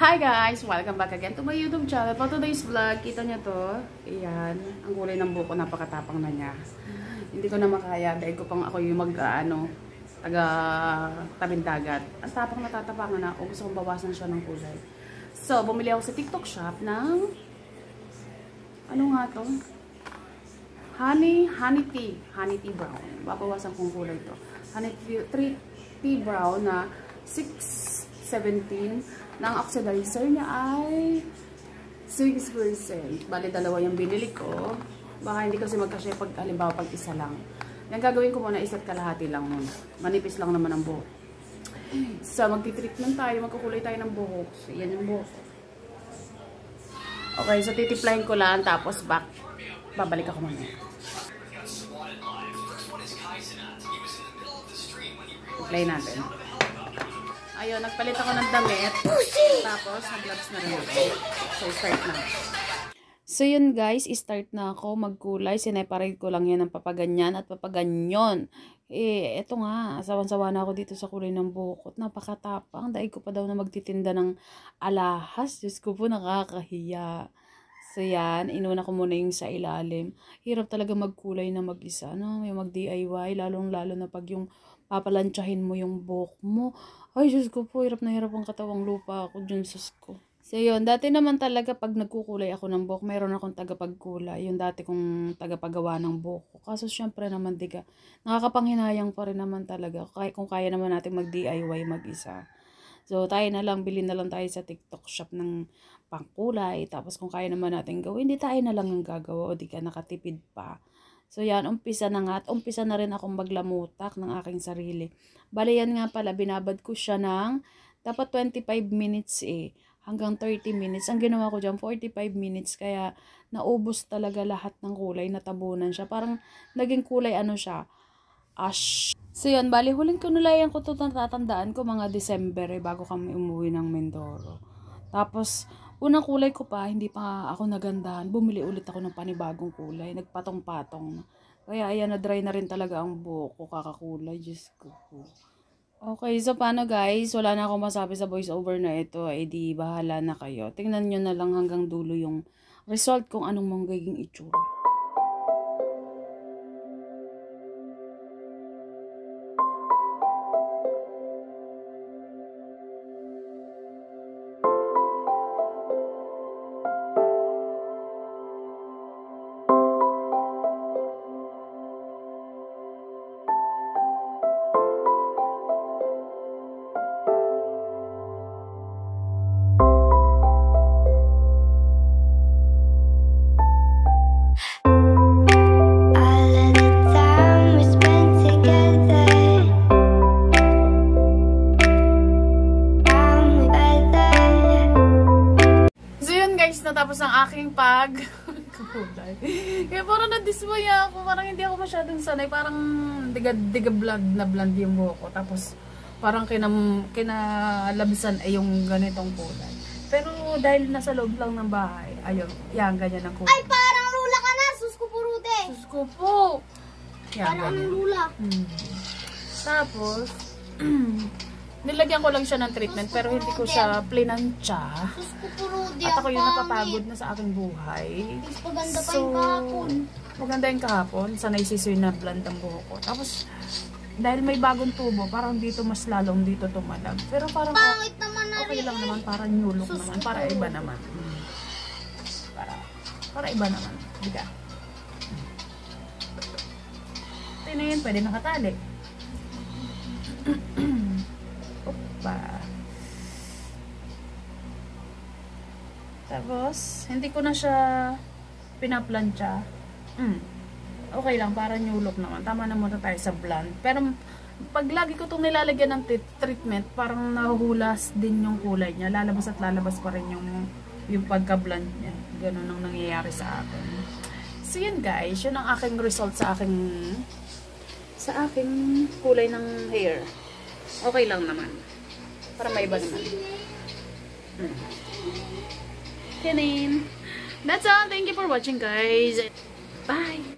Hi guys! Welcome back again to my YouTube channel. For today's vlog, kita nyo to. Ayan, ang kulay ng buko, napakatapang na niya. Hindi ko na makaya dahil ko pang ako yung taga tabing dagat. Ang tapang natatapangan na ako. Gusto kong bawasan siya ng kulay. So, bumili ako sa TikTok shop ng ano nga to? Honey tea brown. Babawasan kong kulay to. Honey tea brown na 617. Na ang oxidizer niya ay 6%. Bali, dalawa yung binili ko. Baka hindi kasi magkasya pag halimbawa pag isa lang. Yung gagawin ko muna, isa't kalahati lang muna. Manipis lang naman ang buhok. So, magti-treatment tayo. Magkukulay tayo ng buhok. So, yan yung buhok. Okay, so titiplayin ko lang. Tapos, babalik ako mamaya. Tiplayin natin. Ayun, nagpalit ako ng damit. Tapos, nag-gloves na rin ako. So, start na. So, yun guys, start na ako magkulay. Sineparate ko lang yan ng papaganyan at papaganyon. Eto nga, asawan-sawa na ako dito sa kulay ng buhok. Napakatapang. Dahil ko pa daw na magtitinda ng alahas. Diyos ko po, nakakahiya. So, yan. Inuna ko muna yung sa ilalim. Hirap talaga magkulay na mag-isa. No? Yung mag-DIY. Lalong-lalo na pag yung papalansyahin mo yung buhok mo. Ay, Diyos ko po, hirap na hirap ang katawang lupa ako dyan, Diyos ko. So, yun, dati naman talaga pag nagkukulay ako ng buhok, mayroon akong tagapagkulay. Yung dati kong tagapagawa ng buhok. Kaso, syempre naman, diga, nakakapanghinayang pa rin naman talaga. Kung kaya naman natin mag-DIY mag-isa. So, tayo na lang, bilhin na lang tayo sa TikTok shop ng pangkulay. Tapos, kung kaya naman natin gawin, hindi tayo na lang ang gagawa o di ka nakatipid pa. So, yan, umpisa na nga at umpisa na rin akong maglamutak ng aking sarili. Bale, yan nga pala, binabad ko siya ng dapat 25 minutes hanggang 30 minutes. Ang ginawa ko dyan, 45 minutes. Kaya, naubos talaga lahat ng kulay, natabunan siya. Parang, naging kulay, ano siya, ash. So, yan, bale, huling kinulayan ko ito, natatandaan ko, mga December, bago kami umuwi ng Mindoro. Tapos, unang kulay ko pa, hindi pa ako nagandahan. Bumili ulit ako ng panibagong kulay. Nagpatong-patong. Kaya ayan, na-dry na rin talaga ang buhok ko, kakakulay. Diyos ko. Okay, so paano guys? Wala na akong masabi sa voice over na ito. Di bahala na kayo. Tingnan nyo na lang hanggang dulo yung result kung anong magiging itsura. Natapos ang aking pagkukulay. Kaya parang nadismaya ako. Parang hindi ako masyadong sanay. Parang diga blond yung buhok ko. Tapos parang kinalabisan ay yung ganitong kulay. Pero dahil nasa loob lang ng bahay, ayun, yan, ganyan ang kulay. Ay, parang lula ka na! Sus ko po, Rude! Sus ko po! Yan, parang anong lula? Tapos, nilagyan ko lang siya ng treatment pero hindi ko siya plinansya. Sus ko po, Rude! At ako yung napapagod na sa aking buhay. Mas maganda pa yung kahapon. Maganda yung kahapon. Sanay sisoy na blond ang buhok ko. Tapos, dahil may bagong tubo, parang dito mas lalong dito tumalag. Pero parang pangit naman na okay lang naman. Parang nyulok naman. Para iba naman. Para iba naman. Diga. Ito na yun. Pwede nakatali. Opa. Tapos, hindi ko na siya pinaplantya. Okay lang, para nyulok naman. Tama na muna tayo sa blonde. Pero, pag lagi ko itong nilalagyan ng treatment, parang nahuhulas din yung kulay niya. Lalabas at lalabas pa rin yung pagka-blonde niya. Ganun ang nangyayari sa akin. So, yun guys. Yun ang aking result sa aking kulay ng hair. Okay lang naman. Para may iba naman. That's all. Thank you for watching, guys. Bye!